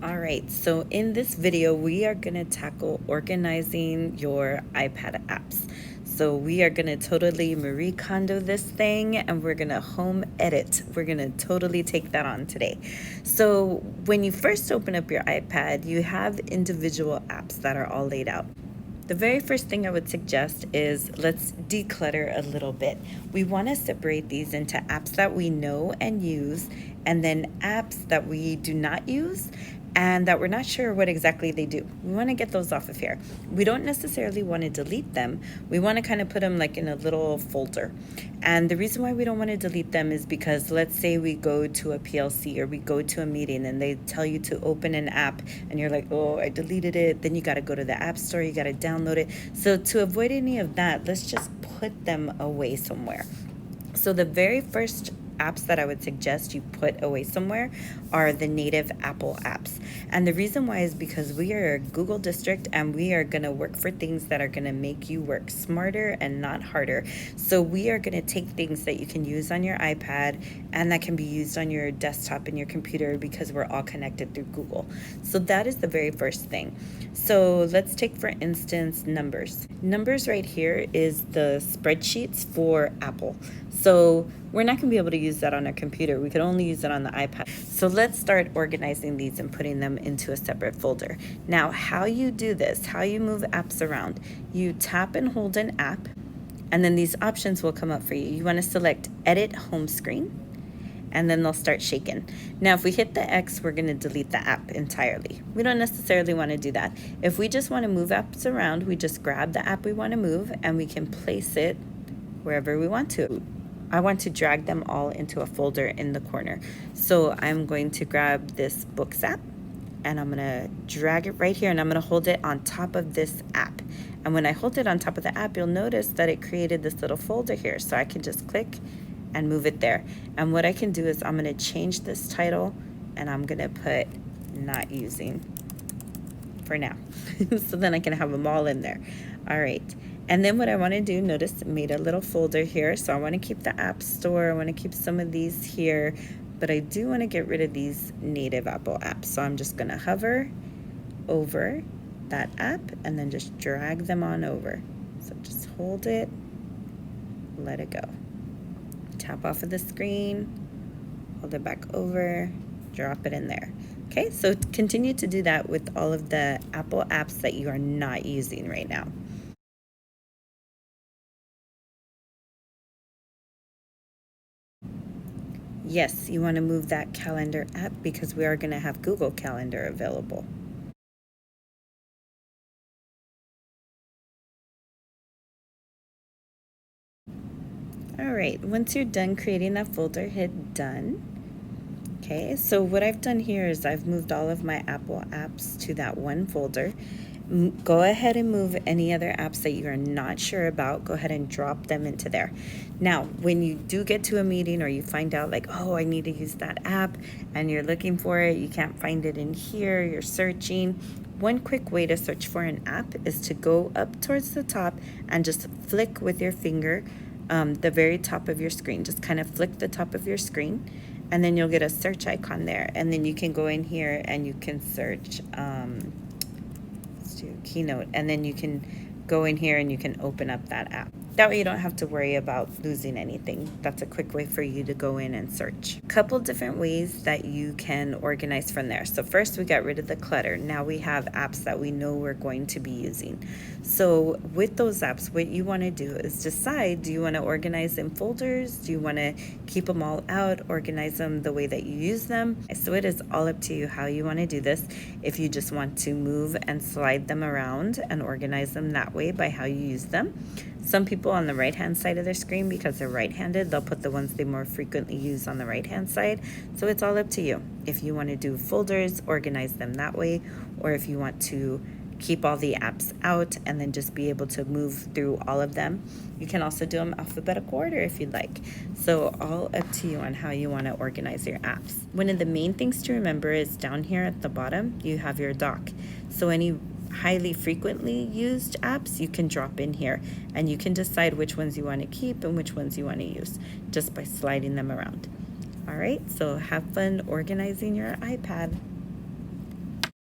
All right, so in this video, we are going to tackle organizing your iPad apps. So we are going to totally Marie Kondo this thing and we're going to home edit. We're going to totally take that on today. So when you first open up your iPad, you have individual apps that are all laid out. The very first thing I would suggest is let's declutter a little bit. We want to separate these into apps that we know and use, and then apps that we do not use and that we're not sure what exactly they do. We want to get those off of here. We don't necessarily want to delete them. We want to kind of put them like in a little folder. And the reason why we don't want to delete them is because let's say we go to a PLC or we go to a meeting and they tell you to open an app and you're like, oh, I deleted it. Then you got to go to the app store, you got to download it. So to avoid any of that, let's just put them away somewhere. So the very first apps that I would suggest you put away somewhere are the native Apple apps. And the reason why is because we are a Google district and we are going to work for things that are going to make you work smarter and not harder. So we are going to take things that you can use on your iPad and that can be used on your desktop and your computer because we're all connected through Google. So that is the very first thing. So let's take, for instance, Numbers. Numbers right here is the spreadsheets for Apple. So we're not going to be able to use that on our computer. We could only use it on the iPad. So let's start organizing these and putting them into a separate folder. Now, how you do this, how you move apps around, you tap and hold an app, and then these options will come up for you. You want to select Edit Home Screen, and then they'll start shaking. Now, if we hit the X, we're going to delete the app entirely. We don't necessarily want to do that. If we just want to move apps around, we just grab the app we want to move, and we can place it wherever we want to. I want to drag them all into a folder in the corner. So I'm going to grab this Books app and I'm going to drag it right here and I'm going to hold it on top of this app. And when I hold it on top of the app, you'll notice that it created this little folder here. So I can just click and move it there. And what I can do is I'm going to change this title and I'm going to put not using for now. So then I can have them all in there. All right. And then what I want to do, notice it made a little folder here. So I want to keep the App Store. I want to keep some of these here. But I do want to get rid of these native Apple apps. So I'm just going to hover over that app and then just drag them on over. So just hold it, let it go. Tap off of the screen, hold it back over, drop it in there. Okay, so continue to do that with all of the Apple apps that you are not using right now. Yes, you want to move that calendar app because we are going to have Google Calendar available. All right, once you're done creating that folder, hit done. Okay, so what I've done here is I've moved all of my Apple apps to that one folder. Go ahead and move any other apps that you are not sure about. Go ahead and drop them into there. Now, when you do get to a meeting or you find out like, oh, I need to use that app and you're looking for it, you can't find it in here, you're searching. One quick way to search for an app is to go up towards the top and just flick with your finger the very top of your screen. Just kind of flick the top of your screen and then you'll get a search icon there. And then you can go in here and you can search Keynote, and then you can go in here and you can open up that app. That way you don't have to worry about losing anything. That's a quick way for you to go in and search. A couple different ways that you can organize from there. So first we got rid of the clutter. Now we have apps that we know we're going to be using. So with those apps, what you want to do is decide, do you want to organize in folders? Do you want to keep them all out, organize them the way that you use them? So it is all up to you how you want to do this. If you just want to move and slide them around and organize them that way by how you use them. Some people on the right-hand side of their screen, because they're right-handed, they'll put the ones they more frequently use on the right-hand side. So it's all up to you. If you want to do folders, organize them that way, or if you want to keep all the apps out and then just be able to move through all of them. You can also do them alphabetical order if you'd like. So all up to you on how you want to organize your apps. One of the main things to remember is down here at the bottom, you have your dock. So any highly frequently used apps you can drop in here and you can decide which ones you want to keep and which ones you want to use just by sliding them around. All right, so have fun organizing your iPad.